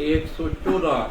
114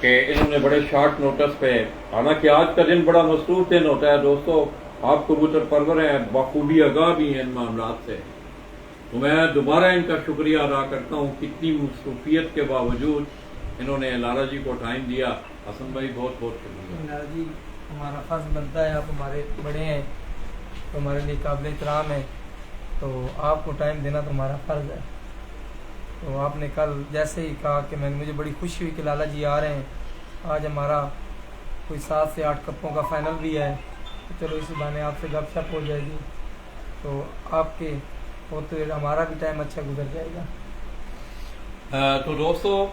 کہ انہوں نے بڑے شارٹ نوٹس پہ، حالانکہ آج کا دن بڑا مصروف دن ہوتا ہے دوستو، آپ کبوتر پرور ہیں، بخوبی آگاہ بھی ہیں ان معاملات سے، تو میں دوبارہ ان کا شکریہ ادا کرتا ہوں، کتنی مصروفیت کے باوجود انہوں نے لالا جی کو ٹائم دیا۔ حسن بھائی بہت بہت شکریہ۔ لالا جی ہمارا فرض بنتا ہے، آپ ہمارے بڑے ہیں تو ہمارے لیے قابل احترام ہے، تو آپ کو ٹائم دینا تو ہمارا فرض ہے۔ تو آپ نے کل جیسے ہی کہا کہ مجھے بڑی خوشی ہوئی کہ لالا جی آ رہے ہیں، آج ہمارا کوئی 7 سے 8 کپوں کا فائنل بھی ہے، تو چلو اسی بہانے آپ سے گپ شپ ہو جائے گی، تو آپ کے ہوتے ہوئے ہمارا بھی ٹائم اچھا گزر جائے گا۔ تو دوستو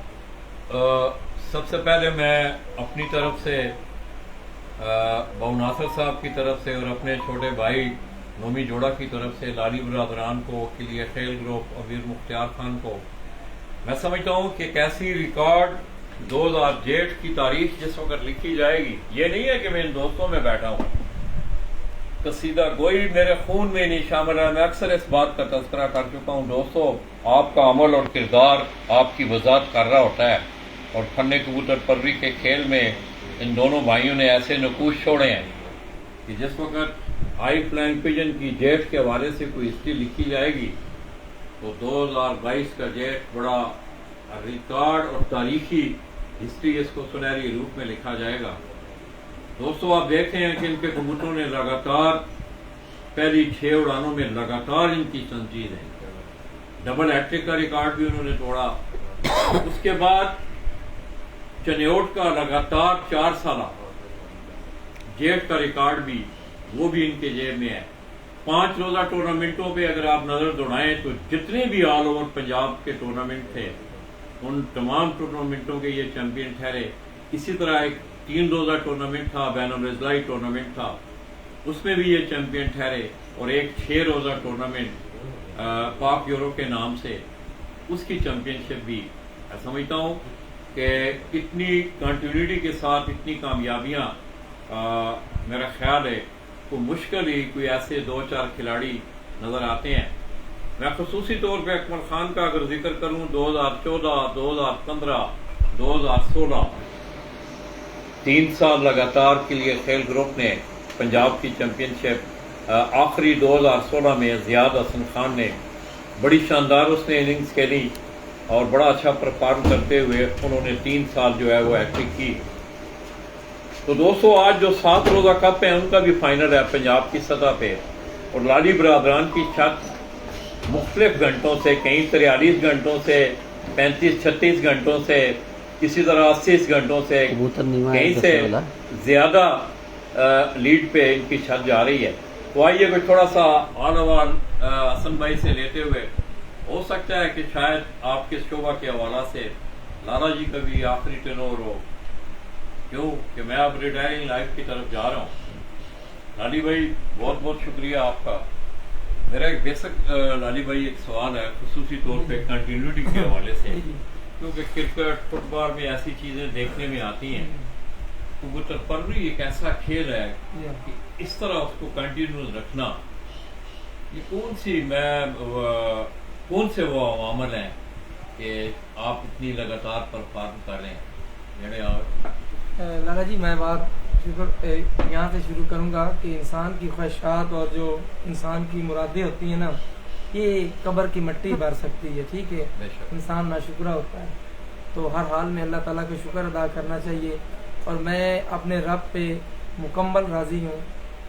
سب سے پہلے میں اپنی طرف سے باو ناصر صاحب کی طرف سے اور اپنے چھوٹے بھائی نومی جوڑا کی طرف سے لالی برادران کو، کلیہ خیل گروپ امیر مختار خان کو، میں سمجھتا ہوں کہ ایک ایسی ریکارڈ 2008 کی تاریخ جس وقت لکھی جائے گی، یہ نہیں ہے کہ میں ان دوستوں میں بیٹھا ہوں، قصیدہ گوئی میرے خون میں نہیں شامل ہے، میں اکثر اس بات کا تذکرہ کر چکا ہوں دوستو، آپ کا عمل اور کردار آپ کی وضاحت کر رہا ہوتا ہے، اور فن کبوتر پروری کے کھیل میں ان دونوں بھائیوں نے ایسے نقوش چھوڑے ہیں کہ جس وقت ہائی فلائنگ پجن کی جیٹ کے حوالے سے کوئی ہسٹری لکھی جائے گی تو 2022 کا جیٹ بڑا ریکارڈ اور تاریخی ہسٹری اس کو سنہری روپ میں لکھا جائے گا۔ دوستو آپ دیکھتے ہیں کہ ان کے کبوتروں نے لگاتار پہلی 6 اڑانوں میں لگاتار ان کی تنظیم ہے، ڈبل ہیٹرک کا ریکارڈ بھی انہوں نے توڑا، اس کے بعد چنیوٹ کا لگاتار 4 سالہ جیٹ کا ریکارڈ بھی وہ بھی ان کے جیب میں ہے۔ 5 روزہ ٹورنامنٹوں پہ اگر آپ نظر دوڑائیں تو جتنے بھی آل اوور پنجاب کے ٹورنامنٹ تھے ان تمام ٹورنامنٹوں کے یہ چیمپئن ٹھہرے۔ اسی طرح ایک 3 روزہ ٹورنامنٹ تھا، بین الاضلاعی ٹورنامنٹ تھا، اس میں بھی یہ چیمپئن ٹھہرے، اور ایک 6 روزہ ٹورنامنٹ پاک یورو کے نام سے، اس کی چیمپئن شپ بھی میں سمجھتا ہوں کہ اتنی کنٹینیوٹی کے ساتھ اتنی کامیابیاں میرا خیال ہے کو مشکل ہی کوئی ایسے 2-4 کھلاڑی نظر آتے ہیں۔ میں خصوصی طور پہ اکمل خان کا اگر ذکر کروں، 2014، 2015، 2016 3 سال لگاتار کے لیے کھیل گروپ نے پنجاب کی چیمپئن شپ، آخری 2016 میں زیاد حسن خان نے بڑی شاندار اس نے اننگز کھیلی اور بڑا اچھا پرفارم کرتے ہوئے انہوں نے 3 سال جو ہے وہ ہیٹرک کی۔ تو دوستو آج جو 7 روزہ کپ ہیں ان کا بھی فائنل ہے پنجاب کی سطح پہ، اور لالی برادران کی چھت مختلف گھنٹوں سے، کہیں 43 گھنٹوں سے، 35-36 گھنٹوں سے، اسی طرح 80 گھنٹوں سے، کہیں سے زیادہ لیڈ پہ ان کی چھت جا رہی ہے۔ تو آئیے کوئی تھوڑا سا آل اوور حسن بھائی سے لیتے ہوئے، ہو سکتا ہے کہ شاید آپ کے شعبہ کے حوالہ سے لالا جی کا بھی آخری ٹینور ہو، کیوں کہ میں اب ریٹائرنگ لائف کی طرف جا رہا ہوں۔ لالی بھائی بہت بہت شکریہ آپ کا۔ میرا ایک بیسک لالی بھائی ایک سوال ہے خصوصی طور پہ کنٹینیوٹی کے حوالے سے، کیونکہ کرکٹ فٹ بال میں ایسی چیزیں دیکھنے میں آتی ہیں، کبوتر پروری ایک ایسا کھیل ہے کہ اس طرح اس کو کنٹینیوس رکھنا، یہ کون سے وہ عوامل ہیں کہ آپ اتنی لگاتار پرفارم کر رہے ہیں؟ لالا جی میں بات یہاں سے شروع کروں گا کہ انسان کی خواہشات اور جو انسان کی مرادیں ہوتی ہیں نا، یہ قبر کی مٹی بھر سکتی ہے، ٹھیک ہے، انسان ناشکرہ ہوتا ہے، تو ہر حال میں اللہ تعالیٰ کا شکر ادا کرنا چاہیے، اور میں اپنے رب پہ مکمل راضی ہوں،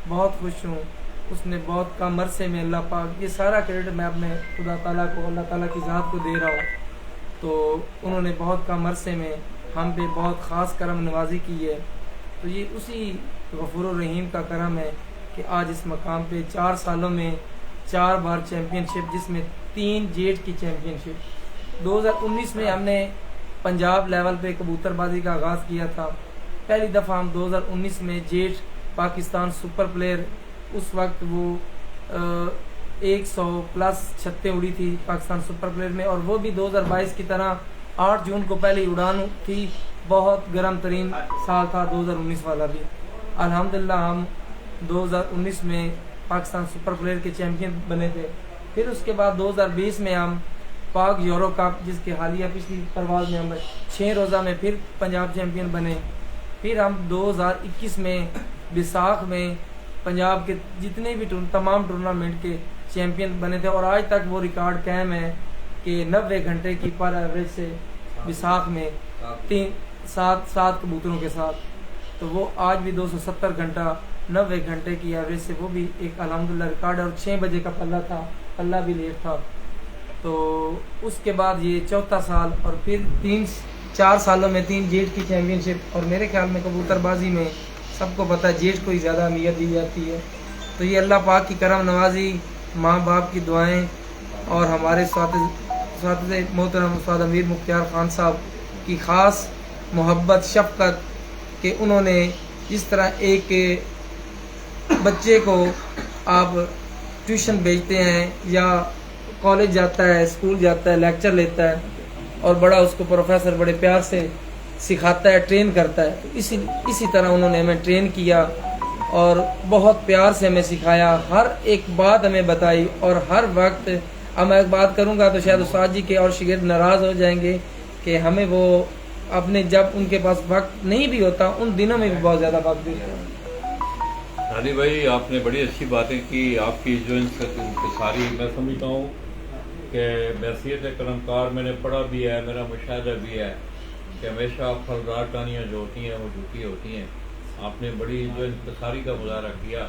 بہت خوش ہوں، اس نے بہت کم عرصے میں اللہ پاک، یہ سارا کریڈٹ میں اپنے خدا تعالیٰ کو، اللہ تعالیٰ کی ذات کو دے رہا ہوں، تو انہوں نے بہت کم عرصے میں ہم پہ بہت خاص کرم نوازی کی ہے، تو یہ اسی غفور الرحیم کا کرم ہے کہ آج اس مقام پہ 4 سالوں میں 4 بار چیمپئن شپ، جس میں 3 جیٹ کی چیمپئن شپ۔ 2019 میں ہم نے پنجاب لیول پہ کبوتر بازی کا آغاز کیا تھا، پہلی دفعہ ہم 2019 میں جیٹ پاکستان سپر پلیئر، اس وقت وہ 100+ چھتیں اڑی تھی پاکستان سپر پلیئر میں، اور وہ بھی 2022 کی طرح 8 جون کو پہلی اڑان تھی، بہت گرم ترین سال تھا 2019 والا بھی۔ الحمدللہ ہم 2019 میں پاکستان سپر پلیئر کے چیمپئن بنے تھے، پھر اس کے بعد 2020 میں ہم پاک یورو کپ جس کے حالیہ پچھلی پرواز میں ہم 6 روزہ میں پھر پنجاب چیمپئن بنے، پھر ہم 2021 میں بیساکھ میں پنجاب کے جتنے بھی تمام ٹورنامنٹ کے چیمپئن بنے تھے، اور آج تک وہ ریکارڈ قائم ہے کہ 90 گھنٹے کی پر ایوریج سے بیساکھ میں 7 کبوتروں کے ساتھ، تو وہ آج بھی 270 گھنٹہ 90 گھنٹے کی ایوریج سے وہ بھی ایک الحمدللہ ریکارڈ ہے، اور 6 بجے کا پلہ تھا، پلہ بھی لیٹ تھا۔ تو اس کے بعد یہ 4تھا سال، اور پھر 4 سالوں میں 3 جیٹ کی چیمپئن شپ، اور میرے خیال میں کبوتر بازی میں سب کو پتہ ہے جیٹ کو ہی زیادہ اہمیت دی جاتی ہے۔ تو یہ اللہ پاک کی کرم نوازی، ماں باپ کی دعائیں، اور ہمارے اساتذہ محترم استاد امیر مختار خان صاحب کی خاص محبت شفقت کہ انہوں نے جس طرح ایک بچے کو آپ ٹیوشن بھیجتے ہیں یا کالج جاتا ہے، اسکول جاتا ہے، لیکچر لیتا ہے، اور بڑا اس کو پروفیسر بڑے پیار سے سکھاتا ہے، ٹرین کرتا ہے، تو اسی طرح انہوں نے ہمیں ٹرین کیا اور بہت پیار سے ہمیں سکھایا، ہر ایک بات ہمیں بتائی، اور ہر وقت اب میں ایک بات کروں گا تو شاید استاد جی کے اور شاگرد ناراض ہو جائیں گے کہ ہمیں وہ اپنے جب ان کے پاس وقت نہیں بھی ہوتا ان دنوں میں بھی بہت زیادہ وقت دیتے ہیں۔ علی بھائی آپ نے بڑی اچھی باتیں کی، آپ کی جو انکساری میں سمجھتا ہوں کہ بحیثیت قلمکار میں نے پڑھا بھی ہے، میرا مشاہدہ بھی ہے کہ ہمیشہ پھلدار ٹہنیاں جو ہوتی ہیں وہ جھوٹی ہوتی ہیں۔ آپ نے بڑی جو انکساری کا مظاہرہ کیا۔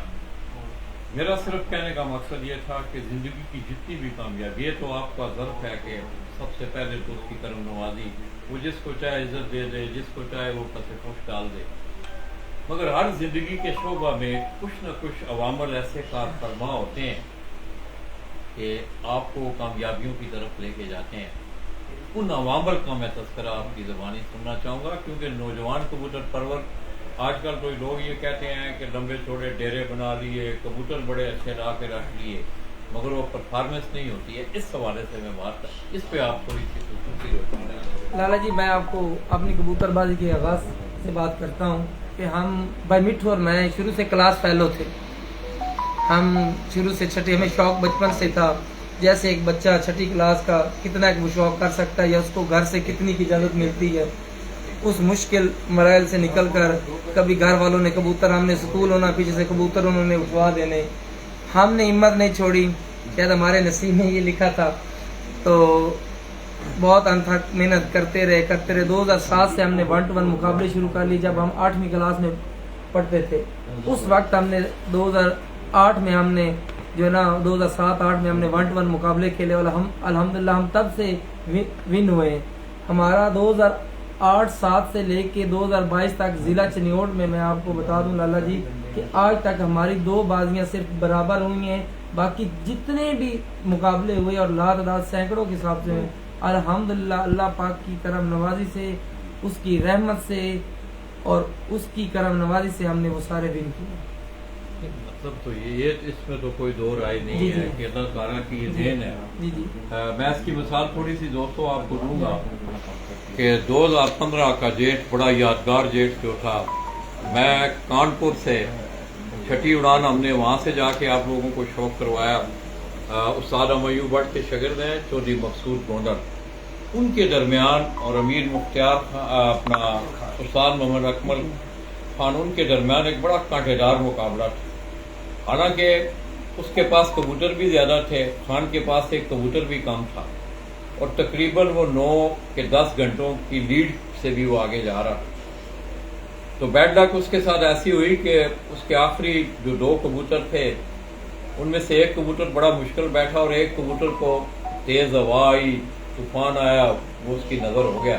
میرا صرف کہنے کا مقصد یہ تھا کہ زندگی کی جتنی بھی کامیابی ہے تو آپ کا ظرف ہے کہ سب سے پہلے تو اس کی کرم نوازی، وہ جس کو چاہے عزت دے دے، جس کو چاہے وہ پس خوش ڈال دے، مگر ہر زندگی کے شعبہ میں کچھ نہ کچھ عوامل ایسے کار فرما ہوتے ہیں کہ آپ کو کامیابیوں کی طرف لے کے جاتے ہیں۔ ان عوامل کا میں تذکرہ آپ کی زبانی سننا چاہوں گا، کیونکہ نوجوان کبوتر پرور آج کل تو لوگ یہ کہتے ہیں کہ لمبے چوڑے ڈیرے بنا لیے، کبوتر بڑے اچھے لا کے رکھ لیے، مگر وہ پرفارمنس نہیں ہوتی ہے۔ اس حوالے سے میں بات اس پہ آپ تھوڑی سی خصوصی روشنی ڈالیں۔ لالا جی میں آپ کو اپنی کبوتر بازی کے آغاز سے بات کرتا ہوں کہ ہم بھائی مٹھو اور میں شروع سے کلاس فیلو تھے، ہم شروع سے چھٹی، ہمیں شوق بچپن سے تھا، جیسے ایک بچہ چھٹی کلاس کا کتنا ایک وہ شوق کر سکتا ہے یا اس کو گھر سے کتنی کی اجازت ملتی ہے، اس مشکل مراحل سے نکل کر کبھی گھر والوں نے کبوتر، ہم نے سکول ہونا، پیچھے سے کبوتر انہوں نے اٹھوا دینے، ہم نے ہمت نہیں چھوڑی، شاید ہمارے نصیب میں یہ لکھا تھا، تو بہت انتھک محنت کرتے رہے۔ 2007 سے ہم نے 1-to-1 مقابلے شروع کر لیے، جب ہم 8ویں کلاس میں پڑھتے تھے، اس وقت ہم نے 2008 میں ہم نے جو ہے نا 2007-8 میں ہم نے 1-to-1 مقابلے کھیلے، اور ہم الحمدللہ ہم تب سے ون ہوئے۔ ہمارا 2008-7 سے لے کے 2022 تک ضلع چنیوٹ میں آپ کو بتا دوں لالا جی کہ آج تک ہماری 2 بازیاں صرف برابر ہوئی ہیں، باقی جتنے بھی مقابلے ہوئے اور تعداد سینکڑوں کے حساب سے ہیں، الحمدللہ اللہ پاک کی کرم نوازی سے، اس کی رحمت سے اور اس کی کرم نوازی سے ہم نے وہ سارے ون کیے۔ مطلب تو یہ اس میں تو کوئی دو رائے نہیں ہے کہ اللہ تعالیٰ کی یہ دین ہے۔ میں اس کی مثال تھوڑی سی دوستوں آپ کو دوں گا کہ 2015 کا جیٹ بڑا یادگار جیٹ جو تھا، میں کانپور سے چھٹی اڑان ہم نے وہاں سے جا کے آپ لوگوں کو شوق کروایا، استاد ایوب بٹ کے شاگرد ہیں چودھری مقصود گونڈر، ان کے درمیان اور امیر مختار اپنا استاد محمد اکمل خان، ان کے درمیان ایک بڑا کانٹے دار مقابلہ تھا۔ حالانکہ اس کے پاس کبوتر بھی زیادہ تھے، خان کے پاس ایک کبوتر بھی کم تھا، اور تقریباً وہ 9 کے 10 گھنٹوں کی لیڈ سے بھی وہ آگے جا رہا تھا۔ تو بیڈ لک اس کے ساتھ ایسی ہوئی کہ اس کے آخری جو 2 کبوتر تھے ان میں سے ایک کبوتر بڑا مشکل بیٹھا، اور ایک کبوتر کو تیز ہوا آئی، طوفان آیا، وہ اس کی نظر ہو گیا۔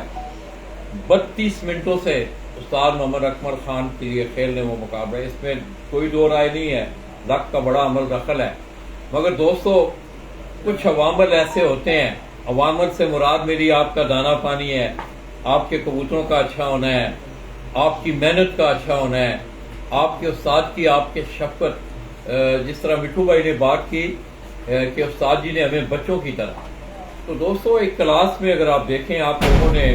32 منٹوں سے استاد محمد اکمل خان کے لیے کھیل نے وہ مقابلہ، اس میں کوئی دو رائے نہیں ہے، لک کا بڑا عمل دخل ہے۔ مگر دوستو کچھ عوامل ایسے ہوتے ہیں، عوامل سے مراد میری آپ کا دانا پانی ہے، آپ کے کبوتروں کا اچھا ہونا ہے، آپ کی محنت کا اچھا ہونا ہے، آپ کے استاد کی، آپ کے شفقت، جس طرح مٹھو بھائی نے بات کی کہ استاد جی نے ہمیں بچوں کی طرح۔ تو دوستو ایک کلاس میں اگر آپ دیکھیں، آپ لوگوں نے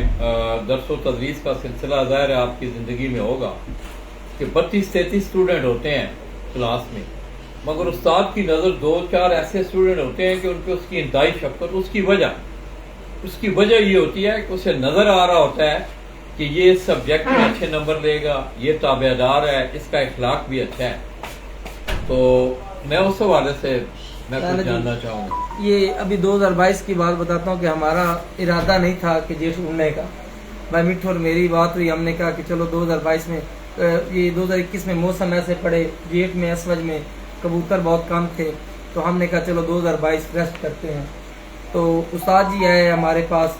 درس و تدریس کا سلسلہ ظاہر ہے آپ کی زندگی میں ہوگا کہ 32-33 اسٹوڈنٹ ہوتے ہیں کلاس میں، مگر استاد کی نظر 2-4 ایسے اسٹوڈنٹ ہوتے ہیں کہ ان پہ اس کی انتہائی شفقت، اس کی وجہ اس کی وجہ یہ ہوتی ہے کہ اسے نظر آ رہا ہوتا ہے کہ یہ سبجیکٹ میں اچھے نمبر لے گا، یہ تابعدار ہے، اس کا اخلاق بھی اچھا ہے. تو میں اس حوالے سے میں کچھ جاننا چاہوں گا. یہ ابھی 2022 کی بات بتاتا ہوں کہ ہمارا ارادہ نہیں تھا کہ جیٹ اڑنے کا. بھائی مٹھو اور میری بات ہوئی، ہم نے کہا کہ چلو 2022 میں یہ 2021 میں موسم ایسے پڑے، جیٹ میں اسوج میں کبوتر بہت کم تھے، تو ہم نے کہا چلو 2022 ریسٹ کرتے ہیں. تو استاد جی آئے ہمارے پاس،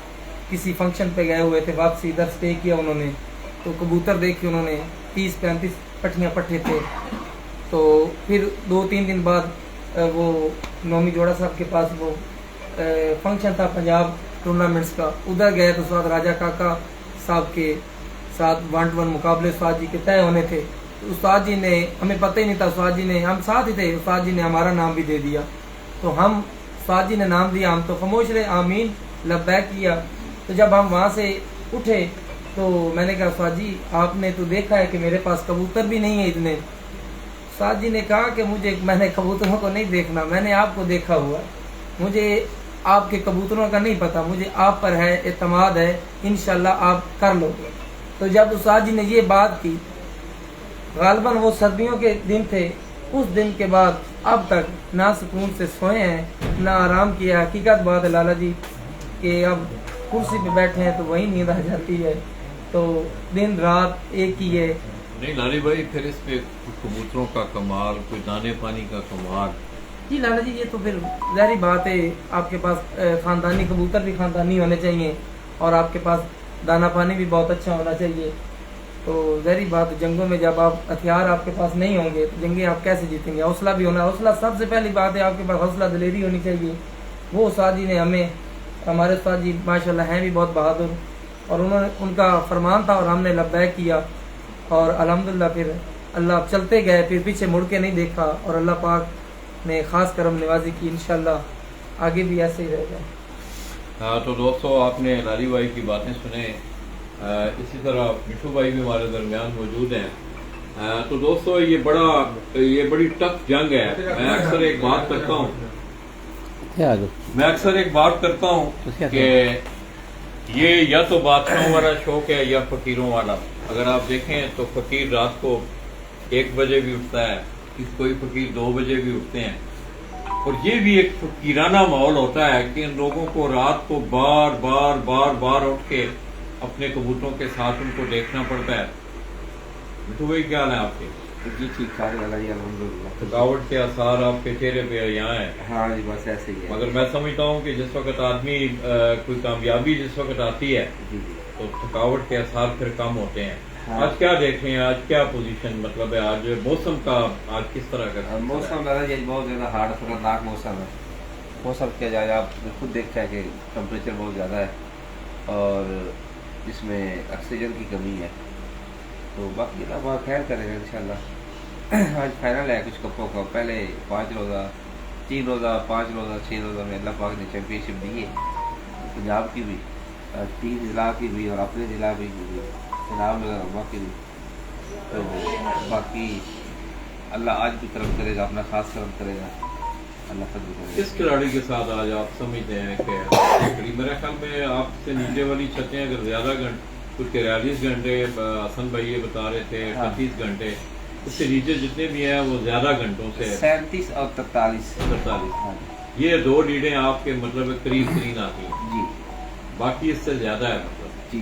کسی فنکشن پہ گئے ہوئے تھے، واپسی ادھر سٹے کیا انہوں نے، تو کبوتر دیکھے انہوں نے 30-35 پٹھیاں پٹھے تھے. تو پھر 2-3 دن بعد وہ نومی جوڑا صاحب کے پاس وہ فنکشن تھا پنجاب ٹورنامنٹس کا، ادھر گئے تو استاد راجہ کاکا صاحب کے ساتھ 1-1 مقابلے استاد جی کے طے ہونے تھے. استاد جی نے، ہمیں پتہ ہی نہیں تھا، استاد جی نے، ہم ساتھ ہی تھے، استاد جی نے ہمارا نام بھی دے دیا. تو ہم، استاد جی نے نام دیا، ہم تو خاموش رہے، آمین لبیک کیا. تو جب ہم وہاں سے اٹھے تو میں نے کہا استاد جی آپ نے تو دیکھا ہے کہ میرے پاس کبوتر بھی نہیں ہے اتنے. استاد جی نے کہا کہ میں نے کبوتروں کو نہیں دیکھنا، میں نے آپ کو دیکھا ہوا ہے، مجھے آپ کے کبوتروں کا نہیں پتا، مجھے آپ پر ہے اعتماد ہے، انشاءاللہ آپ کر لو گے. تو جب استاد جی نے یہ بات کی، غالباً وہ سردیوں کے دن تھے، اس دن کے بعد اب تک نہ سکون سے سوئے ہیں نہ آرام کیا. حقیقت بات ہے لالا جی کہ اب کرسی پہ بیٹھے ہیں تو وہی نیند آ جاتی ہے. تو دن رات ایک ہی ہے. نہیں لالی بھائی، پھر اس پہ کبوتروں کا کمال، کوئی دانے پانی کا کمال. جی لالا جی یہ تو پھر ظاہری بات ہے، آپ کے پاس خاندانی کبوتر بھی خاندانی ہونے چاہیے اور آپ کے پاس دانا پانی بھی بہت اچھا ہونا چاہیے. تو ظاہری بات، جنگوں میں جب آپ ہتھیار آپ کے پاس نہیں ہوں گے تو جنگیں آپ کیسے جیتیں گے؟ حوصلہ بھی ہونا، حوصلہ سب سے پہلی بات ہے، آپ کے پاس حوصلہ دلیری ہونی چاہیے. وہ استاد جی نے ہمیں، ہمارے استاد جی ماشاءاللہ ہیں بھی بہت بہادر، اور انہوں نے، ان کا فرمان تھا اور ہم نے لبیک کیا، اور الحمدللہ پھر اللہ چلتے گئے، پھر پیچھے مڑ کے نہیں دیکھا، اور اللہ پاک نے خاص کرم نوازی کی. انشاءاللہ آگے بھی ایسے ہی رہے گا. ہاں تو دوستو، آپ نے لالی بھائی کی باتیں سنیں، اسی طرح مٹھو بھائی بھی ہمارے درمیان موجود ہیں. تو دوستو یہ بڑی ٹف جنگ ہے. میں اکثر ایک بات کرتا ہوں کہ یہ یا تو بادشاہوں والا شوق ہے یا فقیروں والا. اگر آپ دیکھیں تو فقیر رات کو 1 بجے بھی اٹھتا ہے، کوئی فقیر 2 بجے بھی اٹھتے ہیں، اور یہ بھی ایک فقیرانہ ماحول ہوتا ہے کہ ان لوگوں کو رات کو بار بار اٹھ کے اپنے کبوتروں کے ساتھ ان کو دیکھنا پڑتا ہے. مٹھو بھائی کیا حال ہے آپ کے؟ جی ٹھیک ٹھاک ہے جی، الحمدللہ. تھکاوٹ کے آثار آپ کے چہرے پہ یہاں ہیں. ہاں جی بس ایسے ہی ہے. مگر میں سمجھتا ہوں کہ جس وقت آدمی کوئی کامیابی جس وقت آتی ہے جی تو تھکاوٹ کے اثار پھر کم ہوتے ہیں. ہاں. آج کیا دیکھ رہے ہیں؟ آج کیا پوزیشن مطلب ہے؟ آج موسم کا آج کس طرح کا موسم دادا جی بہت زیادہ ہارڈ خطرناک موسم ہے. موسم کیا جائے، آپ نے خود دیکھا ہے کہ ٹمپریچر بہت زیادہ ہے اور اس میں آکسیجن کی کمی ہے. تو باقی اللہ پاک خیر کرے گا انشاءاللہ. آج فائنل ہے کچھ کپوں کا، پہلے 5 روزہ 3 روزہ 5 روزہ 6 روزہ میں اللہ پاک نے چیمپئن شپ دی ہے، پنجاب کی بھی، 3 ضلع کی بھی اور اپنے ضلع بھی جناب باقی بھی. تو باقی اللہ آج بھی کرم کرے گا، اپنا خاص کرم کرے گا اللہ فضل کرے گا. کس کھلاڑی کے ساتھ آج آپ سمجھتے ہیں کہ میرے خیال میں آپ سے نیچے والی چھتیں اگر زیادہ کچھ 43 گھنٹے، حسن بھائی یہ بتا رہے تھے 35 گھنٹے، اس سے نیچے جتنے بھی ہیں وہ زیادہ گھنٹوں سے 37 اور 43. یہ 2 لیڈیں آپ کے مطلب قریب ترین آتی ہیں جی. باقی اس سے زیادہ ہے مطلب. جی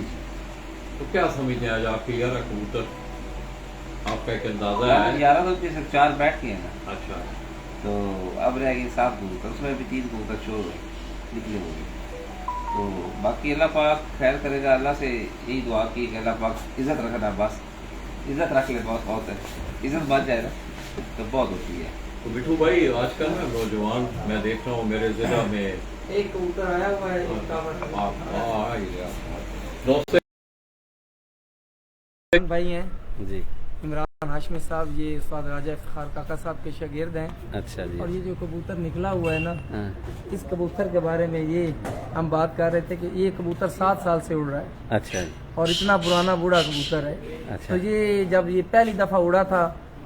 تو کیا سمجھتے ہیں آج آپ کے 11 کبوتر؟ آپ کا ایک اندازہ ہے 11 تو صرف 4 بیٹھ گئے ہیں. اچھا. تو اب رہ گئی 7 کبوتر، اس میں بھی 3 کبوتر شو نکلے ہوئے. تو باقی اللہ پاک خیر کرے گا. اللہ سے یہی دعا کی کہ اللہ پاک عزت رکھنا، بس عزت رکھ لے، بہت ہے. عزت بچ جائے نا تو بہت ہوتی ہے. تو مٹھو بھائی آج کل نا نوجوان میں دیکھ رہا ہوں میرے ضلع میں ایک کبوتر آیا ہوا ہے دوست بھائی ہیں جی. عمران ہاشمی صاحب، یہ استاد راجہ افتخار کاکا صاحب کے شاگرد ہیں. اچھا جی. اور یہ جو کبوتر نکلا ہوا ہے نا، ہاں. اس کبوتر کے بارے میں یہ ہم بات کر رہے تھے کہ یہ کبوتر 7 سال سے اڑ رہا ہے. اچھا جی. اور اتنا پرانا بوڑھا کبوتر ہے. اچھا. تو یہ جب یہ پہلی دفعہ اڑا تھا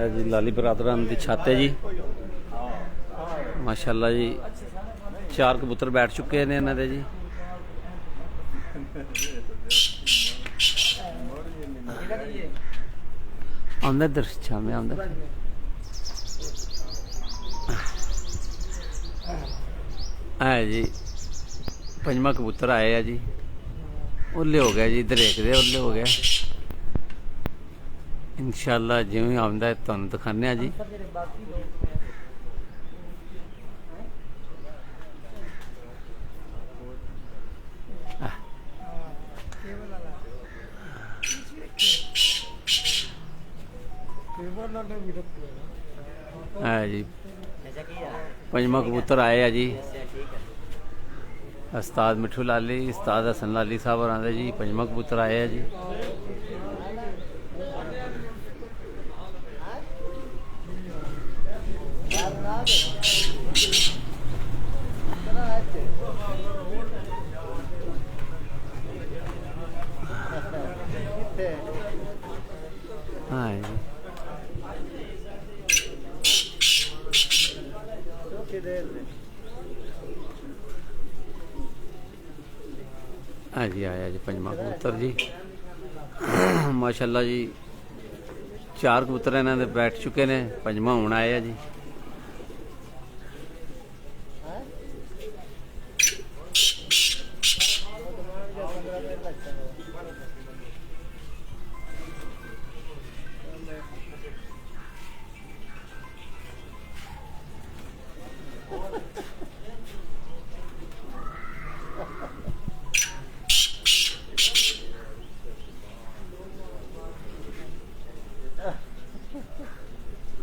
ਇਹ ਜੀ ਲਾਲੀ ਬਰਾਦਰਾਂ ਦੀ ਛੱਤ ਹੈ ਜੀ ਮਾਸ਼ਾਅੱਲਾ ਜੀ। 4 ਕਬੂਤਰ ਬੈਠ ਚੁੱਕੇ ਨੇ ਇਹਨਾਂ ਦੇ ਜੀ। ਆਉਂਦਾ ਦਰ ਛਾਵੇਂ ਆਉਂਦਾ। ਹੈ ਜੀ 5ਵਾਂ ਕਬੂਤਰ ਆਏ ਆ ਜੀ। ਉੱਲੇ ਹੋ ਗਿਆ ਜੀ, ਦਰੇਕ ਦੇ ਉੱਲੇ ਹੋ ਗਿਆ। ਇਨਸ਼ਾਅੱਲਾ ਜਿਵੇਂ ਆਉਂਦਾ ਹੈ ਤੁਹਾਨੂੰ ਦਿਖਾਉਂਦੇ ਆ ਜੀ। ਹੈ ਜੀ 5ਵਾਂ ਕਬੂਤਰ ਆਏ ਆ ਜੀ। ਉਸਤਾਦ ਮਿੱਠੂ ਲਾਲੀ, ਉਸਤਾਦ ਹਸਨ ਲਾਲੀ ਸਾਹਿਬ ਹੋਰਾਂ ਦੇ ਜੀ 5ਵਾਂ ਕਬੂਤਰ ਆਏ ਆ ਜੀ। ਹਾਂ ਜੀ ਹਾਂ ਜੀ ਆਇਆ ਜੀ 5ਵਾਂ ਕਬੂਤਰ ਜੀ। ਮਾਸ਼ਾਅੱਲਾ ਜੀ 4 ਕਬੂਤਰ ਇਹਨਾਂ ਦੇ ਬੈਠ ਚੁੱਕੇ ਨੇ, 5ਵਾਂ ਹੁਣ ਆਇਆ ਜੀ।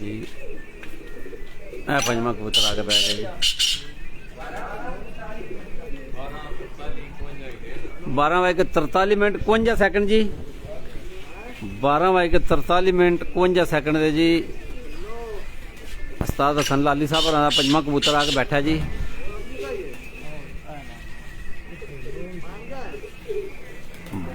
ਜੀ ਇਹ 5ਵਾਂ ਕਬੂਤਰ ਆ ਕੇ ਬਹਿ ਗਿਆ ਜੀ। 12:43 52 ਸੈਕਿੰਡ ਜੀ। 12:43 52 ਸੈਕਿੰਡ ਦੇ ਜੀ। ਉਸਤਾਦ ਹਸਨ ਲਾਲੀ ਸਾਹਿਬ ਹੋਰਾਂ ਦਾ 5ਵਾਂ ਕਬੂਤਰ ਆ ਕੇ ਬੈਠਾ ਜੀ।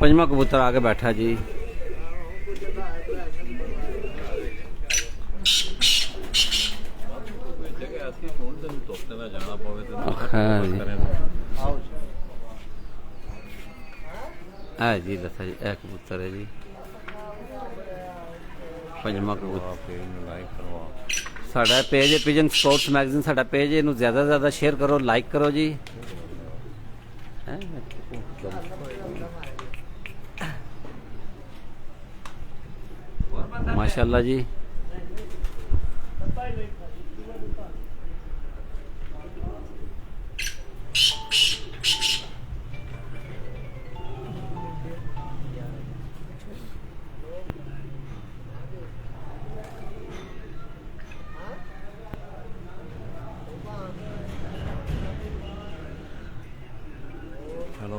5ਵਾਂ ਕਬੂਤਰ ਆ ਕੇ ਬੈਠਾ ਜੀ। ਹੈ ਜੀ ਦੱਸਾ ਜੀ ਇਹ ਕਬੂਤਰ ਹੈ ਜੀ 5ਵਾਂ ਕਬੂਤਰ। ਸਾਡਾ ਪੇਜ ਹੈ ਪਿਜਨ ਸਪੋਰਟਸ ਮੈਗਜ਼ੀਨ, ਸਾਡਾ ਪੇਜ ਇਹਨੂੰ ਜ਼ਿਆਦਾ ਤੋਂ ਜ਼ਿਆਦਾ ਸ਼ੇਅਰ ਕਰੋ, ਲਾਈਕ ਕਰੋ ਜੀ। ਮਾਸ਼ਾਅੱਲਾ ਜੀ।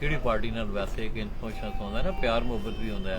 ਕਿਹੜੀ ਪਾਰਟੀ ਨਾਲ ਵੈਸੇ ਕਿ ਇਨਫੋਰਮੇਸ਼ਨ ਹੁੰਦਾ ਨਾ, ਪਿਆਰ ਮੁਹੱਬਤ ਵੀ ਹੁੰਦਾ ਹੈ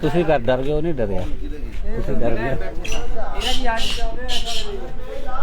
ਤੁਸੀਂ ਕਰ ਡਰ ਗਏ, ਉਹ ਨਹੀਂ ਡਰਿਆ, ਤੁਸੀਂ ਡਰ ਗਏ।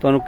ਤੁਹਾਨੂੰ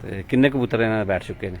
ਤੇ ਕਿੰਨੇ ਕਬੂਤਰ ਇਹਨਾਂ ਦੇ ਬੈਠ ਚੁੱਕੇ ਨੇ?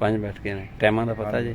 5 ਬੈਠ ਗਏ ਨੇ। ਟਾਈਮਾਂ ਦਾ ਪਤਾ ਜੀ?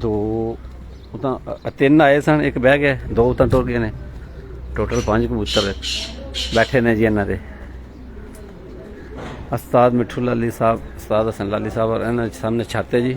2 ਉਹ ਤਾਂ 3 ਆਏ ਸਨ, ਇੱਕ ਬਹਿ ਗਿਆ, 2 ਤਾਂ ਟੁਰ ਗਏ ਨੇ। ਟੋਟਲ 5 ਕਬੂਤਰ ਬੈਠੇ ਨੇ ਜੀ ਇਹਨਾਂ ਦੇ। ਉਸਤਾਦ ਮਿੱਠੂ ਲਾਲੀ ਸਾਹਿਬ, ਉਸਤਾਦ ਹਸਨ ਲਾਲੀ ਸਾਹਿਬ ਔਰ ਇਹਨਾਂ ਦੇ ਸਾਹਮਣੇ ਛੱਤ ਹੈ ਜੀ।